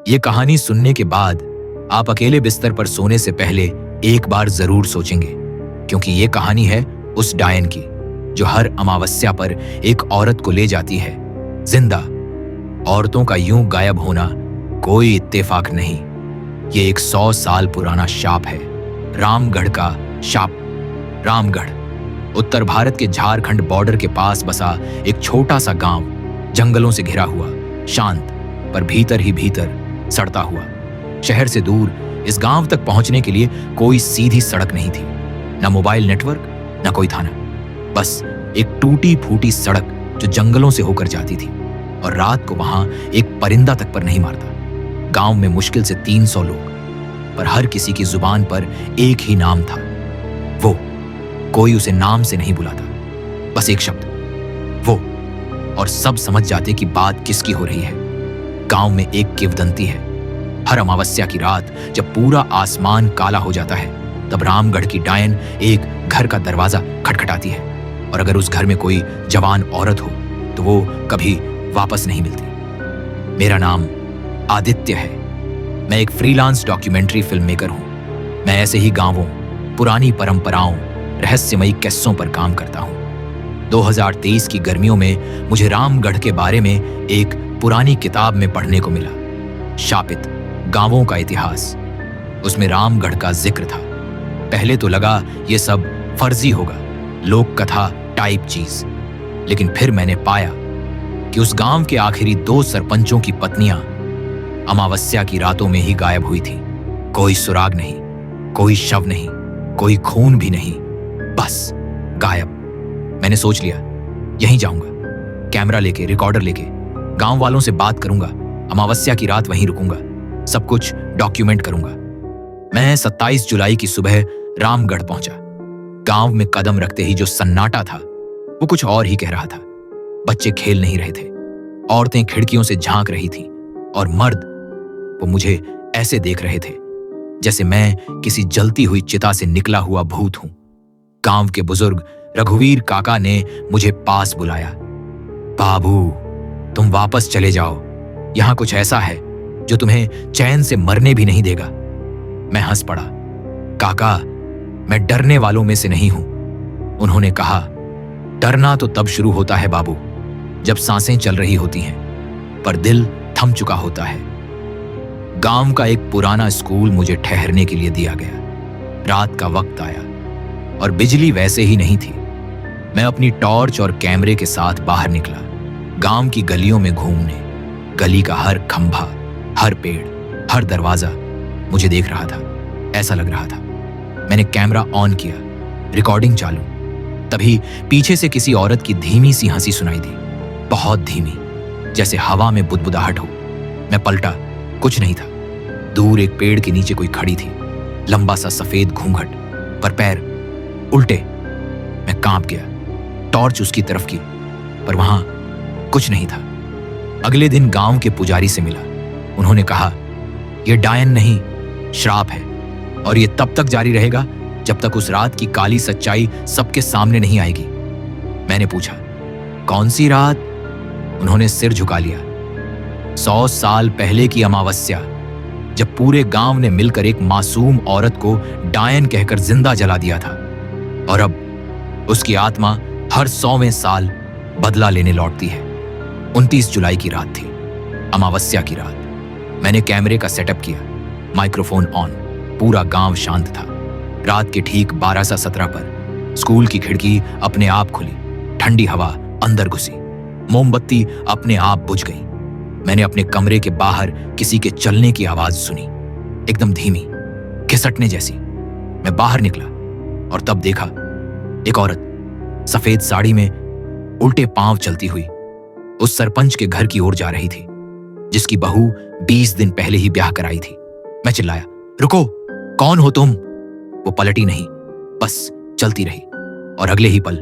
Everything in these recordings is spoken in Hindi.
ये कहानी सुनने के बाद आप अकेले बिस्तर पर सोने से पहले एक बार जरूर सोचेंगे, क्योंकि ये कहानी है उस डायन की जो हर अमावस्या पर एक औरत को ले जाती है जिंदा। औरतों का यूं गायब होना कोई इत्तेफाक नहीं, ये एक 100 साल पुराना शाप है। रामगढ़ का शाप। रामगढ़ उत्तर भारत के झारखंड बॉर्डर के पास बसा एक छोटा सा गांव, जंगलों से घिरा हुआ, शांत पर भीतर ही भीतर सड़ता हुआ। शहर से दूर इस गांव तक पहुंचने के लिए कोई सीधी सड़क नहीं थी, न मोबाइल नेटवर्क, न कोई थाना। बस एक टूटी फूटी सड़क जो जंगलों से होकर जाती थी, और रात को वहां एक परिंदा तक पर नहीं मारता। गांव में मुश्किल से 300 लोग, पर हर किसी की जुबान पर एक ही नाम था। वो कोई उसे नाम से नहीं बुलाता, बस एक शब्द, वो, और सब समझ जाते कि बात किसकी हो रही है। गांव में एक किंवदंती है। हर अमावस्या की रात जब पूरा आसमान काला हो जाता है, तब रामगढ़ की डायन एक घर का दरवाजा खटखटाती है, और अगर उस घर में कोई जवान औरत हो तो वो कभी वापस नहीं मिलती। मेरा नाम आदित्य है। मैं एक फ्रीलांस डॉक्यूमेंट्री फिल्म मेकर हूं। मैं ऐसे ही गांवों, पुरानी परंपराओं, रहस्यमयी किस्सों पर काम करता हूं। 2023 की गर्मियों में मुझे रामगढ़ के बारे में एक पुरानी किताब में पढ़ने को मिला, शापित गांवों का इतिहास। उसमें रामगढ़ का जिक्र था। पहले तो लगा ये सब फर्जी होगा, लोक कथा टाइप चीज, लेकिन फिर मैंने पाया कि उस गांव के आखिरी 2 सरपंचों की पत्नियां अमावस्या की रातों में ही गायब हुई थी। कोई सुराग नहीं, कोई शव नहीं, कोई खून भी नहीं, बस गायब। मैंने सोच लिया यहीं जाऊंगा, कैमरा लेके, रिकॉर्डर लेके, गांव वालों से बात करूंगा, अमावस्या की रात वहीं रुकूंगा, सब कुछ डॉक्यूमेंट करूंगा। मैं 27 जुलाई की सुबह रामगढ़ पहुंचा। गांव में कदम रखते ही जो सन्नाटा था वो कुछ और ही कह रहा था। बच्चे खेल नहीं रहे थे, औरतें खिड़कियों से झांक रही थीं, और मर्द वो मुझे ऐसे देख रहे थे जैसे मैं किसी जलती हुई चिता से निकला हुआ भूत हूं। गांव के बुजुर्ग रघुवीर काका ने मुझे पास बुलाया। बाबू, तुम वापस चले जाओ, यहां कुछ ऐसा है जो तुम्हें चैन से मरने भी नहीं देगा। मैं हंस पड़ा। काका, मैं डरने वालों में से नहीं हूं। उन्होंने कहा, डरना तो तब शुरू होता है बाबू जब सांसें चल रही होती हैं, पर दिल थम चुका होता है। गांव का एक पुराना स्कूल मुझे ठहरने के लिए दिया गया। रात का वक्त आया और बिजली वैसे ही नहीं थी। मैं अपनी टॉर्च और कैमरे के साथ बाहर निकला, गांव की गलियों में घूमने। गली का हर खंभा, हर पेड़, हर दरवाजा मुझे देख रहा था, ऐसा लग रहा था। मैंने कैमरा ऑन किया, रिकॉर्डिंग चालू। तभी पीछे से किसी औरत की धीमी सी हंसी सुनाई दी, बहुत धीमी, जैसे हवा में बुदबुदाहट हो। मैं पलटा, कुछ नहीं था। दूर एक पेड़ के नीचे कोई खड़ी थी, लंबा सा सफेद घूंघट, पर पैर उल्टे। मैं कांप गया, टॉर्च उसकी तरफ की, पर वहां कुछ नहीं था। अगले दिन गांव के पुजारी से मिला। उन्होंने कहा, यह डायन नहीं, श्राप है, और यह तब तक जारी रहेगा जब तक उस रात की काली सच्चाई सबके सामने नहीं आएगी। मैंने पूछा, कौन सी रात? उन्होंने सिर झुका लिया। 100 साल पहले की अमावस्या, जब पूरे गांव ने मिलकर एक मासूम औरत को डायन कहकर जिंदा जला दिया था, और अब उसकी आत्मा हर 100वें साल बदला लेने लौटती है। 29 जुलाई की रात थी, अमावस्या की रात। मैंने कैमरे का सेटअप किया, माइक्रोफोन ऑन। पूरा गांव शांत था। रात के ठीक 12:17 पर स्कूल की खिड़की अपने आप खुली, ठंडी हवा अंदर घुसी, मोमबत्ती अपने आप बुझ गई। मैंने अपने कमरे के बाहर किसी के चलने की आवाज सुनी, एकदम धीमी, खिसटने जैसी। मैं बाहर निकला और तब देखा एक औरत सफेद साड़ी में उल्टे पांव चलती हुई उस सरपंच के घर की ओर जा रही थी, जिसकी बहू 20 दिन पहले ही ब्याह कराई थी। मैं चिल्लाया, रुको, कौन हो तुम? वो पलटी नहीं, बस चलती रही, और अगले ही पल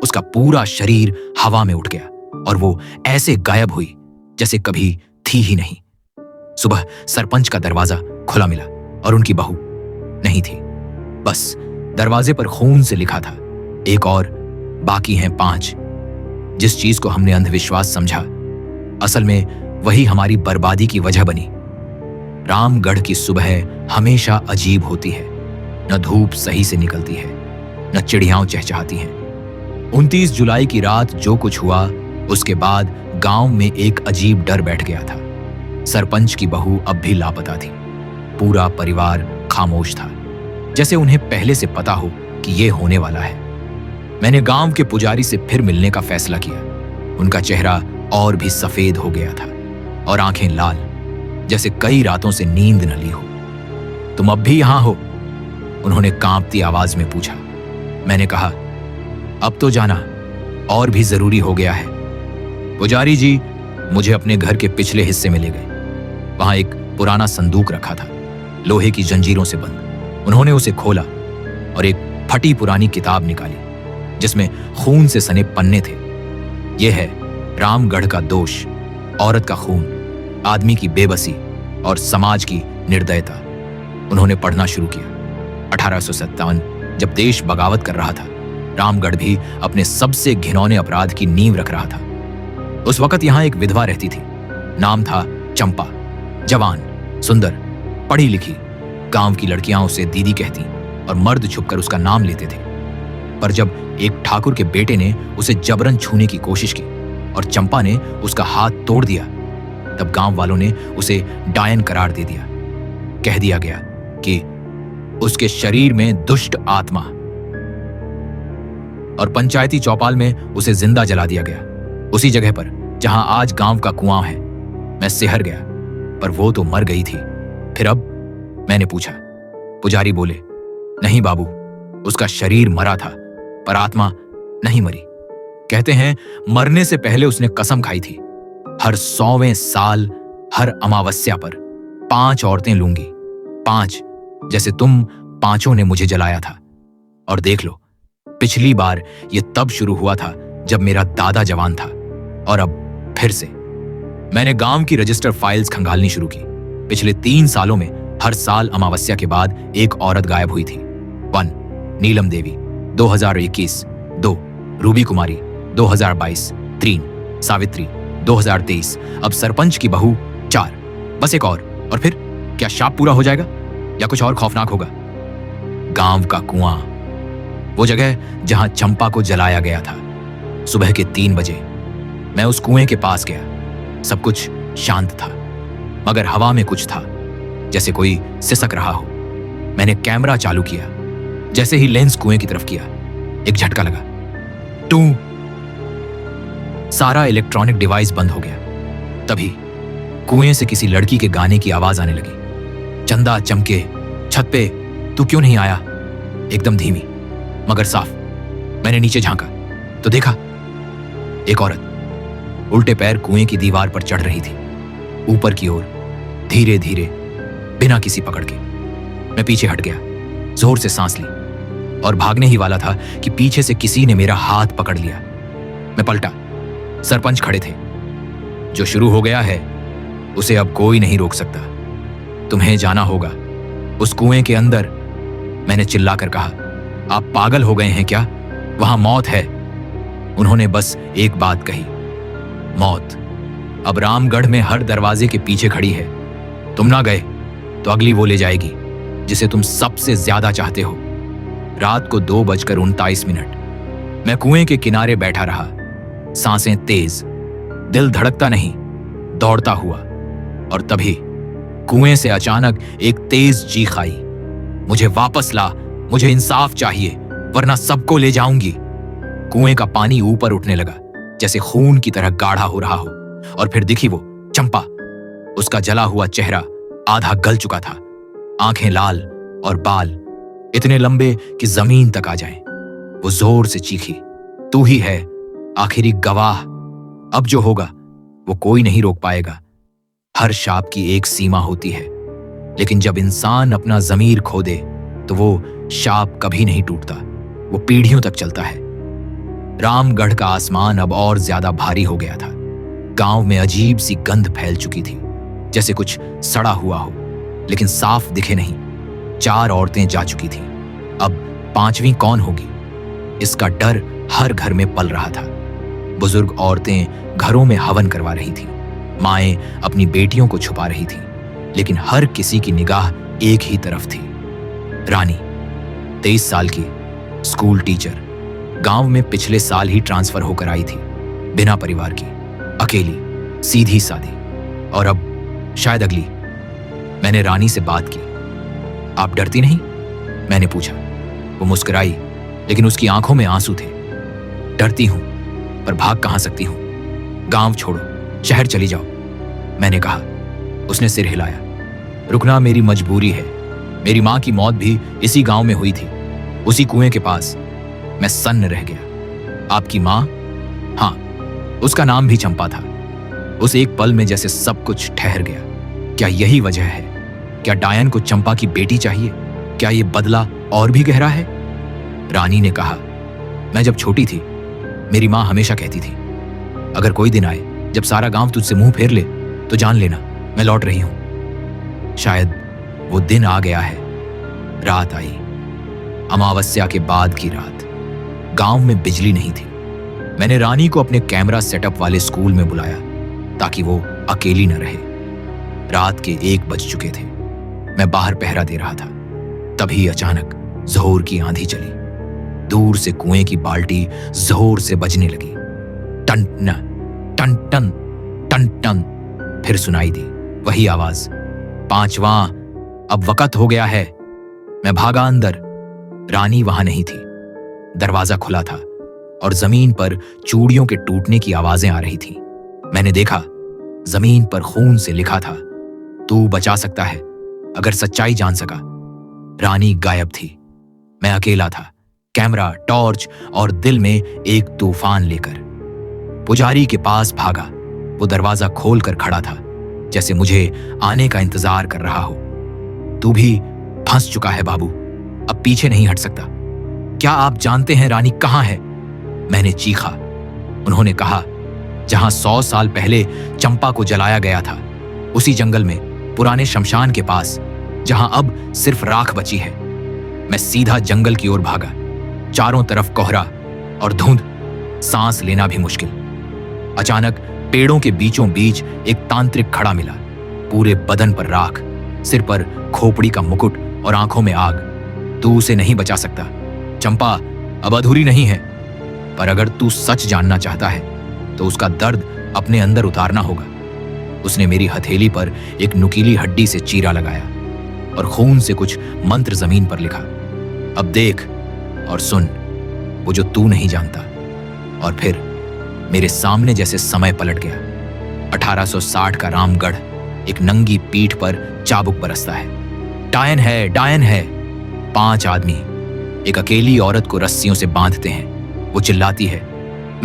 उसका पूरा शरीर हवा में उठ गया और वो ऐसे गायब हुई जैसे कभी थी ही नहीं। सुबह सरपंच का दरवाजा खुला मिला और उनकी बहू नहीं थी। बस दरवाजे पर खून से लिखा था, एक और, बाकी हैं 5। जिस चीज को हमने अंधविश्वास समझा, असल में वही हमारी बर्बादी की वजह बनी। रामगढ़ की सुबह हमेशा अजीब होती है। न धूप सही से निकलती है, न चिड़ियां चहचहाती हैं। 29 जुलाई की रात जो कुछ हुआ, उसके बाद गांव में एक अजीब डर बैठ गया था। सरपंच की बहू अब भी लापता थी। पूरा परिवार खामोश था, जैसे उन्हें पहले से पता हो कि यह होने वाला है। मैंने गांव के पुजारी से फिर मिलने का फैसला किया। उनका चेहरा और भी सफेद हो गया था और आंखें लाल, जैसे कई रातों से नींद न ली हो। तुम अब भी यहां हो? उन्होंने कांपती आवाज में पूछा। मैंने कहा, अब तो जाना और भी जरूरी हो गया है। पुजारी जी मुझे अपने घर के पिछले हिस्से में ले गए। वहां एक पुराना संदूक रखा था, लोहे की जंजीरों से बंद। उन्होंने उसे खोला और एक फटी पुरानी किताब निकाली, जिसमें खून से सने पन्ने थे। यह है रामगढ़ का दोष, औरत का खून, आदमी की बेबसी और समाज की निर्दयता। उन्होंने पढ़ना शुरू किया। 1857, जब देश बगावत कर रहा था, रामगढ़ भी अपने सबसे घिनौने अपराध की नींव रख रहा था। उस वक्त यहां एक विधवा रहती थी। नाम था चंपा। जवान, सुंदर, पढ़ी लिखी। गांव की लड़कियां उसे दीदी कहती और मर्द छुपकर उसका नाम लेते थे। पर जब एक ठाकुर के बेटे ने उसे जबरन छूने की कोशिश की और चंपा ने उसका हाथ तोड़ दिया, तब गांव वालों ने उसे डायन करार दे दिया। कह दिया गया कि उसके शरीर में दुष्ट आत्मा, और पंचायती चौपाल में उसे जिंदा जला दिया गया, उसी जगह पर जहां आज गांव का कुआं है। मैं सिहर गया, पर वो तो मर गई थी। फिर अब? मैंने पूछा। पुजारी बोले, नहीं बाबू, उसका शरीर मरा था पर आत्मा नहीं मरी। कहते हैं मरने से पहले उसने कसम खाई थी, हर 100वें साल, हर अमावस्या पर 5 औरतें लूंगी। 5, जैसे तुम पांचों ने मुझे जलाया था। और देख लो, पिछली बार यह तब शुरू हुआ था जब मेरा दादा जवान था, और अब फिर से। मैंने गांव की रजिस्टर फाइल्स खंगालनी शुरू की। पिछले 3 सालों में हर साल अमावस्या के बाद एक औरत गायब हुई थी। 1 नीलम देवी 2021, 2 रूबी कुमारी 2022, 3 सावित्री 2023, अब सरपंच की बहू 4, बस एक और फिर क्या शाप पूरा हो जाएगा या कुछ और खौफनाक होगा? गांव का कुआं, वो जगह जहां चंपा को जलाया गया था। सुबह के 3 बजे मैं उस कुएं के पास गया। सब कुछ शांत था, मगर हवा में कुछ था, जैसे कोई सिसक रहा हो। मैंने कैमरा चालू किया। जैसे ही लेंस कुएं की तरफ किया, एक झटका लगा। टू, सारा इलेक्ट्रॉनिक डिवाइस बंद हो गया। तभी कुएं से किसी लड़की के गाने की आवाज आने लगी। चंदा चमके, छत पे तू क्यों नहीं आया? एकदम धीमी मगर साफ। मैंने नीचे झांका तो देखा एक औरत उल्टे पैर कुएं की दीवार पर चढ़ रही थी, ऊपर की ओर, धीरे धीरे, बिना किसी पकड़ के। मैं पीछे हट गया, जोर से सांस ली और भागने ही वाला था कि पीछे से किसी ने मेरा हाथ पकड़ लिया। मैं पलटा। सरपंच खड़े थे। जो शुरू हो गया है उसे अब कोई नहीं रोक सकता। तुम्हें जाना होगा उस कुएं के अंदर। मैंने चिल्लाकर कहा, आप पागल हो गए हैं क्या? वहां मौत है। उन्होंने बस एक बात कही, मौत अब रामगढ़ में हर दरवाजे के पीछे खड़ी है। तुम ना गए तो अगली वो ले जाएगी जिसे तुम सबसे ज्यादा चाहते हो। रात को 2:39 मैं कुएं के किनारे बैठा रहा, सांसें तेज, दिल धड़कता नहीं, दौड़ता हुआ। और तभी कुएं से अचानक एक तेज चीख आई, मुझे वापस ला, मुझे इंसाफ चाहिए वरना सबको ले जाऊंगी। कुएं का पानी ऊपर उठने लगा, जैसे खून की तरह गाढ़ा हो रहा हो। और फिर दिखी वो चंपा। उसका जला हुआ चेहरा आधा गल चुका था, आंखें लाल और बाल इतने लंबे कि जमीन तक आ जाएं। वो जोर से चीखी, तू ही है आखिरी गवाह। अब जो होगा वो कोई नहीं रोक पाएगा। हर शाप की एक सीमा होती है, लेकिन जब इंसान अपना ज़मीर खो दे तो वो शाप कभी नहीं टूटता, वो पीढ़ियों तक चलता है। रामगढ़ का आसमान अब और ज्यादा भारी हो गया था। गांव में अजीब सी गंध फैल चुकी थी, जैसे कुछ सड़ा हुआ हो, लेकिन साफ दिखे नहीं। 4 औरतें जा चुकी थीं, अब 5वीं कौन होगी? इसका डर हर घर में पल रहा था। बुजुर्ग औरतें घरों में हवन करवा रही थीं, माएं अपनी बेटियों को छुपा रही थीं, लेकिन हर किसी की निगाह एक ही तरफ थी। रानी 23 साल की, स्कूल टीचर, गांव में पिछले साल ही ट्रांसफर होकर आई थी, बिना परिवार की, अकेली, सीधी सादी, और अब शायद अगली। मैंने रानी से बात की। आप डरती नहीं? मैंने पूछा। वो मुस्कुराई, लेकिन उसकी आंखों में आंसू थे। डरती हूं, पर भाग कहां सकती हूं। गांव छोड़ो, शहर चली जाओ, मैंने कहा। उसने सिर हिलाया। रुकना मेरी मजबूरी है। मेरी मां की मौत भी इसी गांव में हुई थी, उसी कुएं के पास। मैं सन्न रह गया। आपकी मां? हां, उसका नाम भी चंपा था। उस एक पल में जैसे सब कुछ ठहर गया। क्या यही वजह है? क्या डायन को चंपा की बेटी चाहिए? क्या ये बदला और भी गहरा है? रानी ने कहा, मैं जब छोटी थी, मेरी मां हमेशा कहती थी, अगर कोई दिन आए जब सारा गांव तुझसे मुंह फेर ले, तो जान लेना मैं लौट रही हूं। शायद वो दिन आ गया है। रात आई, अमावस्या के बाद की रात। गांव में बिजली नहीं थी। मैंने रानी को अपने कैमरा सेटअप वाले स्कूल में बुलाया ताकि वो अकेली न रहे। रात के 1 बज चुके थे। मैं बाहर पहरा दे रहा था। तभी अचानक जोर की आंधी चली। दूर से कुएं की बाल्टी जोर से बजने लगी। टन टन टन टन टन। फिर सुनाई दी वही आवाज, 5वां, अब वक्त हो गया है। मैं भागा अंदर। रानी वहां नहीं थी। दरवाजा खुला था और जमीन पर चूड़ियों के टूटने की आवाजें आ रही थी। मैंने देखा, जमीन पर खून से लिखा था, तू बचा सकता है अगर सच्चाई जान सका। रानी गायब थी। मैं अकेला था, कैमरा, टॉर्च और दिल में एक तूफान लेकर। पुजारी के पास भागा। वो दरवाजा खोलकर खड़ा था, जैसे मुझे आने का इंतजार कर रहा हो। तू भी फंस चुका है बाबू, अब पीछे नहीं हट सकता। क्या आप जानते हैं रानी कहां है? मैंने चीखा। उन्होंने कहा, जहां 100 साल पहले चंपा को जलाया गया था, उसी जंगल में, पुराने शमशान के पास, जहां अब सिर्फ राख बची है। मैं सीधा जंगल की ओर भागा। चारों तरफ कोहरा और धुंध, सांस लेना भी मुश्किल। अचानक पेड़ों के बीचों बीच एक तांत्रिक खड़ा मिला, पूरे बदन पर राख, सिर पर खोपड़ी का मुकुट और आंखों में आग। तू उसे नहीं बचा सकता। चंपा अब अधूरी नहीं है, पर अगर तू सच जानना चाहता है तो उसका दर्द अपने अंदर उतारना होगा। उसने मेरी हथेली पर एक नुकीली हड्डी से चीरा लगाया और खून से कुछ मंत्र जमीन पर लिखा। अब देख और सुन वो जो तू नहीं जानता। और फिर मेरे सामने जैसे समय पलट गया। 1860 का रामगढ़, एक नंगी पीठ पर चाबुक बरसता है। डायन है, डायन है। 5 आदमी एक अकेली औरत को रस्सियों से बांधते हैं। वो चिल्लाती है,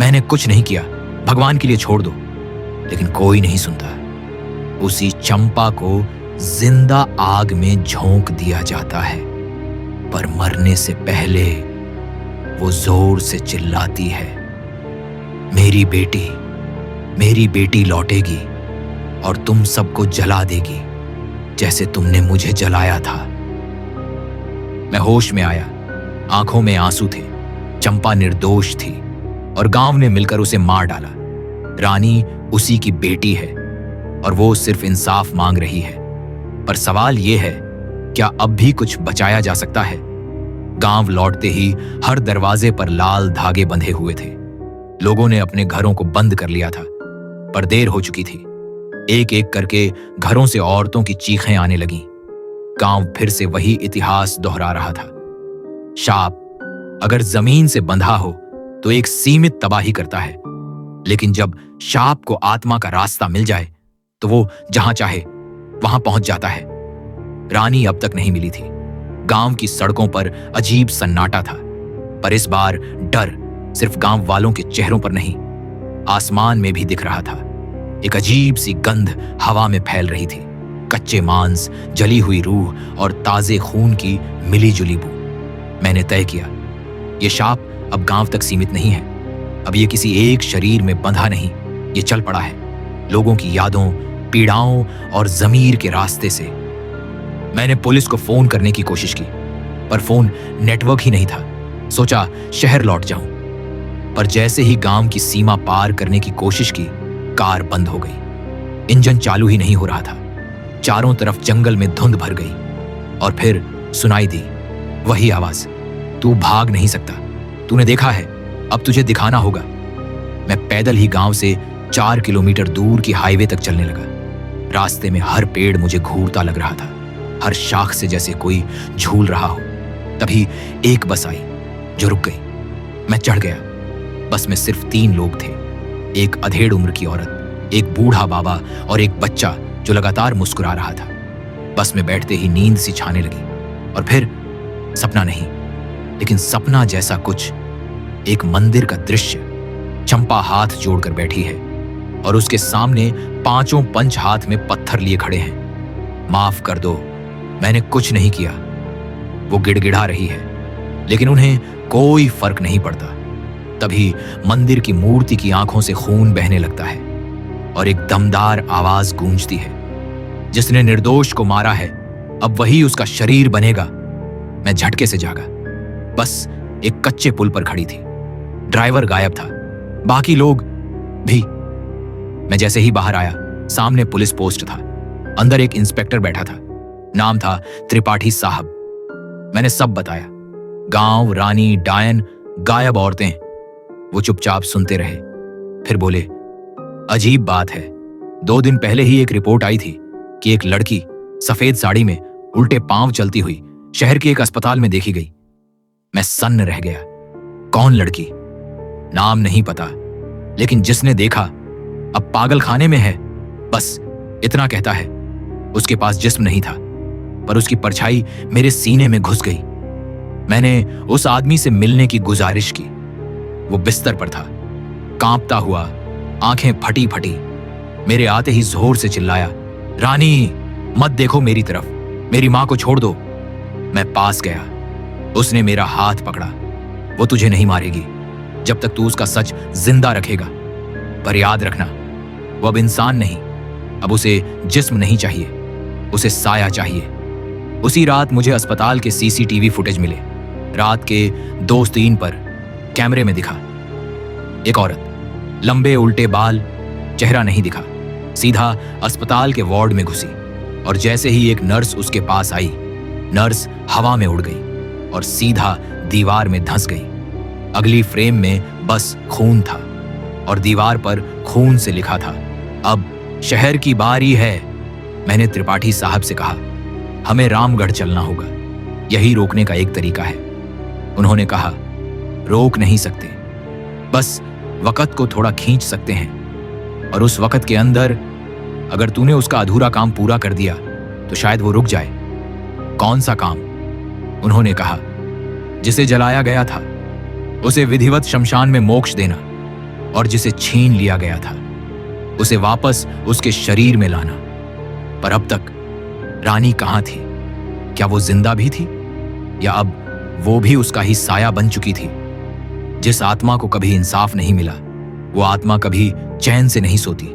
मैंने कुछ नहीं किया, भगवान के लिए छोड़ दो। लेकिन कोई नहीं सुनता। उसी चंपा को जिंदा आग में झोंक दिया जाता है, पर मरने से पहले वो जोर से चिल्लाती है, मेरी बेटी लौटेगी और तुम सबको जला देगी जैसे तुमने मुझे जलाया था। मैं होश में आया। आंखों में आंसू थे। चंपा निर्दोष थी और गांव ने मिलकर उसे मार डाला। रानी उसी की बेटी है और वो सिर्फ इंसाफ मांग रही है। पर सवाल ये है, क्या अब भी कुछ बचाया जा सकता है? गांव लौटते ही हर दरवाजे पर लाल धागे बंधे हुए थे। लोगों ने अपने घरों को बंद कर लिया था, पर देर हो चुकी थी। एक एक करके घरों से औरतों की चीखें आने लगीं। गांव फिर से वही इतिहास दोहरा रहा था। शाप अगर जमीन से बंधा हो तो एक सीमित तबाही करता है, लेकिन जब शाप को आत्मा का रास्ता मिल जाए तो वो जहां चाहे वहां पहुंच जाता है। रानी अब तक नहीं मिली थी। गांव की सड़कों पर अजीब सन्नाटा था, पर इस बार डर सिर्फ गांव वालों के चेहरों पर नहीं, आसमान में भी दिख रहा था। एक अजीब सी गंध हवा में फैल रही थी, कच्चे मांस, जली हुई रूह और ताजे खून की मिली जुली बू। मैंने तय किया, ये शाप अब गांव तक सीमित नहीं है। अब ये किसी एक शरीर में बंधा नहीं, ये चल पड़ा है लोगों की यादों, पीड़ाओं और जमीर के रास्ते से। मैंने पुलिस को फोन करने की कोशिश की, पर फोन नेटवर्क ही नहीं था। सोचा शहर लौट जाऊं, पर जैसे ही गांव की सीमा पार करने की कोशिश की, कार बंद हो गई। इंजन चालू ही नहीं हो रहा था। चारों तरफ जंगल में धुंध भर गई और फिर सुनाई दी वही आवाज, तू भाग नहीं सकता, तूने देखा है, अब तुझे दिखाना होगा। मैं पैदल ही गांव से 4 किलोमीटर दूर की हाईवे तक चलने लगा। रास्ते में हर पेड़ मुझे घूरता लग रहा था, हर शाख से जैसे कोई झूल रहा हो। तभी एक बस आई जो रुक गई। मैं चढ़ गया। बस में सिर्फ 3 लोग थे, एक अधेड़ उम्र की औरत, एक बूढ़ा बाबा और एक बच्चा जो लगातार मुस्कुरा रहा था। बस में बैठते ही नींद सी छाने लगी और फिर सपना नहीं, लेकिन सपना जैसा कुछ। एक मंदिर का दृश्य। चंपा हाथ जोड़कर बैठी है और उसके सामने 5 पंच हाथ में पत्थर लिए खड़े हैं। माफ कर दो, मैंने कुछ नहीं किया। वो गिड़गिड़ा रही है, लेकिन उन्हें कोई फर्क नहीं पड़ता। तभी मंदिर की मूर्ति की आंखों से खून बहने लगता है और एक दमदार आवाज गूंजती है, जिसने निर्दोष को मारा है अब वही उसका शरीर बनेगा। मैं झटके से जागा। बस एक कच्चे पुल पर खड़ी थी। ड्राइवर गायब था, बाकी लोग भी। मैं जैसे ही बाहर आया, सामने पुलिस पोस्ट था। अंदर एक इंस्पेक्टर बैठा था, नाम था त्रिपाठी साहब। मैंने सब बताया, गांव, रानी, डायन, गायब औरतें। वो चुपचाप सुनते रहे, फिर बोले, अजीब बात है, 2 दिन पहले ही एक रिपोर्ट आई थी कि एक लड़की सफेद साड़ी में उल्टे पांव चलती हुई शहर के एक अस्पताल में देखी गई। मैं सन्न रह गया। कौन लड़की? नाम नहीं पता, लेकिन जिसने देखा अब पागल खाने में है, बस इतना कहता है। उसके पास जिस्म नहीं था, पर उसकी परछाई मेरे सीने में घुस गई। मैंने उस आदमी से मिलने की गुजारिश की। वो बिस्तर पर था, कांपता हुआ, आंखें फटी फटी। मेरे आते ही जोर से चिल्लाया, रानी मत देखो मेरी तरफ, मेरी मां को छोड़ दो। मैं पास गया। उसने मेरा हाथ पकड़ा। वो तुझे नहीं मारेगी जब तक तू उसका सच जिंदा रखेगा, पर याद रखना, वो अब इंसान नहीं, अब उसे जिस्म नहीं चाहिए, उसे साया चाहिए। उसी रात मुझे अस्पताल के सीसीटीवी फुटेज मिले। रात के 2-3 पर कैमरे में दिखा एक औरत, लंबे उल्टे बाल, चेहरा नहीं दिखा, सीधा अस्पताल के वार्ड में घुसी और जैसे ही एक नर्स उसके पास आई, नर्स हवा में उड़ गई और सीधा दीवार में धंस गई। अगली फ्रेम में बस खून था और दीवार पर खून से लिखा था, अब शहर की बारी है। मैंने त्रिपाठी साहब से कहा, हमें रामगढ़ चलना होगा, यही रोकने का एक तरीका है। उन्होंने कहा, रोक नहीं सकते, बस वक्त को थोड़ा खींच सकते हैं, और उस वक्त के अंदर अगर तूने उसका अधूरा काम पूरा कर दिया तो शायद वो रुक जाए। कौन सा काम? उन्होंने कहा, जिसे जलाया गया था उसे विधिवत शमशान में मोक्ष देना, और जिसे छीन लिया गया था उसे वापस उसके शरीर में लाना। पर अब तक रानी कहाँ थी? क्या वो जिंदा भी थी, या अब वो भी उसका ही साया बन चुकी थी? जिस आत्मा को कभी इंसाफ नहीं मिला, वो आत्मा कभी चैन से नहीं सोती।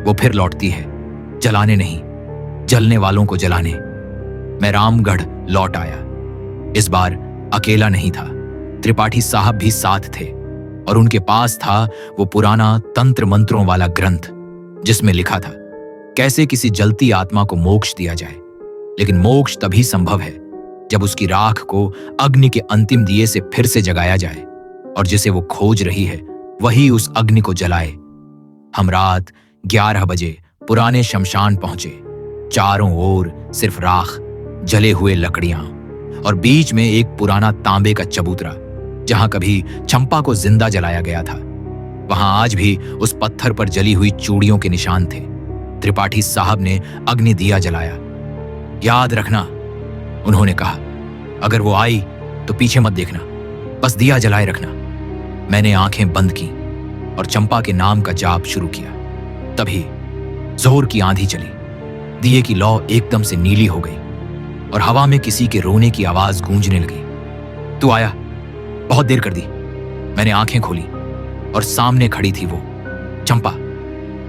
वो फिर लौटती है, जलाने नहीं, जलने वालों को जलाने। मैं रामगढ़ लौट आया। इस बार अकेला नहीं था, त्रिपाठी साहब भी साथ थे, और उनके पास था वो पुराना तंत्र मंत्रों वाला ग्रंथ, जिसमें लिखा था कैसे किसी जलती आत्मा को मोक्ष दिया जाए। लेकिन मोक्ष तभी संभव है जब उसकी राख को अग्नि के अंतिम दिए से फिर से जगाया जाए, और जिसे वो खोज रही है वही उस अग्नि को जलाए। हम रात 11 बजे पुराने शमशान पहुंचे। चारों ओर सिर्फ राख, जले हुए लकड़ियां, और बीच में एक पुराना तांबे का चबूतरा, जहां कभी चंपा को जिंदा जलाया गया था। वहां आज भी उस पत्थर पर जली हुई चूड़ियों के निशान थे। त्रिपाठी साहब ने अग्नि दिया जलाया। याद रखना, उन्होंने कहा, अगर वो आई तो पीछे मत देखना, बस दिया जलाए रखना। मैंने आंखें बंद की और चंपा के नाम का जाप शुरू किया। तभी जोर की आंधी चली। दिए की लौ एकदम से नीली हो गई और हवा में किसी के रोने की आवाज गूंजने लगी। तू आया, बहुत देर कर दी। मैंने आंखें खोली और सामने खड़ी थी वो चंपा।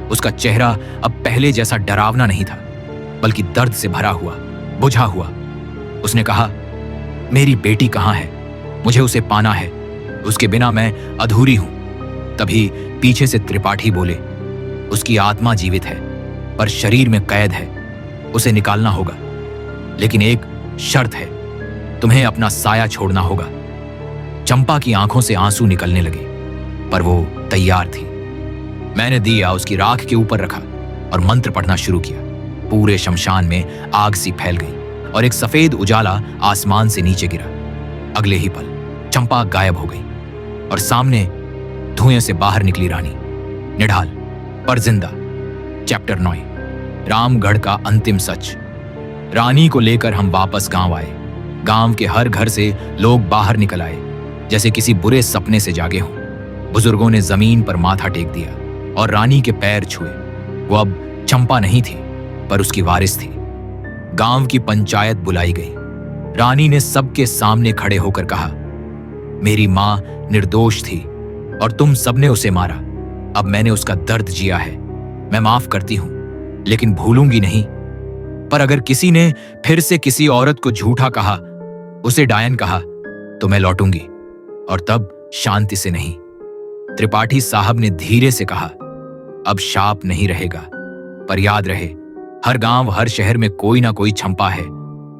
उसका चेहरा अब पहले जैसा डरावना नहीं था, बल्कि दर्द से भरा हुआ, बुझा हुआ। उसने कहा, मेरी बेटी कहाँ है? मुझे उसे पाना है, उसके बिना मैं अधूरी हूं। तभी पीछे से त्रिपाठी बोले, उसकी आत्मा जीवित है पर शरीर में कैद है। उसे निकालना होगा, लेकिन एक शर्त है, तुम्हें अपना साया छोड़ना होगा। चंपा की आंखों से आंसू निकलने लगे, पर वो तैयार थी। मैंने दिया उसकी राख के ऊपर रखा और मंत्र पढ़ना शुरू किया। पूरे शमशान में आग सी फैल गई और एक सफेद उजाला आसमान से नीचे गिरा। अगले ही पल चंपा गायब हो गई और सामने धुएं से बाहर निकली रानी, निढाल पर जिंदा। चैप्टर 9, रामगढ़ का अंतिम सच। रानी को लेकर हम वापस गांव आए। गांव के हर घर से लोग बाहर निकल आए, जैसे किसी बुरे सपने से जागे हों। बुजुर्गों ने जमीन पर माथा टेक दिया और रानी के पैर छुए। वो अब चंपा नहीं थी, पर उसकी वारिस थी। गांव की पंचायत बुलाई गई। रानी ने सबके सामने खड़े होकर कहा, मेरी मां निर्दोष थी और तुम सबने उसे मारा। अब मैंने उसका दर्द जिया है, मैं माफ करती हूं, लेकिन भूलूंगी नहीं। पर अगर किसी ने फिर से किसी औरत को झूठा कहा, उसे डायन कहा, तो मैं लौटूंगी, और तब शांति से नहीं। त्रिपाठी साहब ने धीरे से कहा, अब शाप नहीं रहेगा, पर याद रहे, हर गांव हर शहर में कोई ना कोई चंपा है।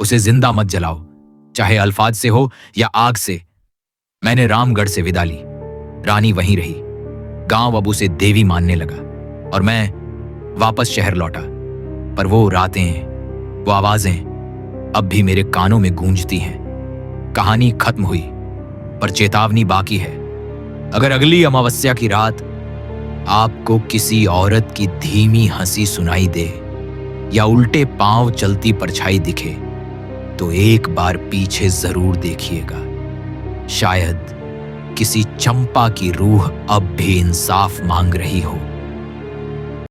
उसे जिंदा मत जलाओ, चाहे अल्फाज से हो या आग से। मैंने रामगढ़ से विदा ली। रानी वहीं रही। गांव अब उसे देवी मानने लगा और मैं वापस शहर लौटा। पर वो रातें, वो आवाजें अब भी मेरे कानों में गूंजती हैं। कहानी खत्म हुई, पर चेतावनी बाकी है। अगर अगली अमावस्या की रात आपको किसी औरत की धीमी हंसी सुनाई दे या उल्टे पांव चलती परछाई दिखे, तो एक बार पीछे जरूर देखिएगा। शायद किसी चंपा की रूह अब भी इंसाफ मांग रही हो।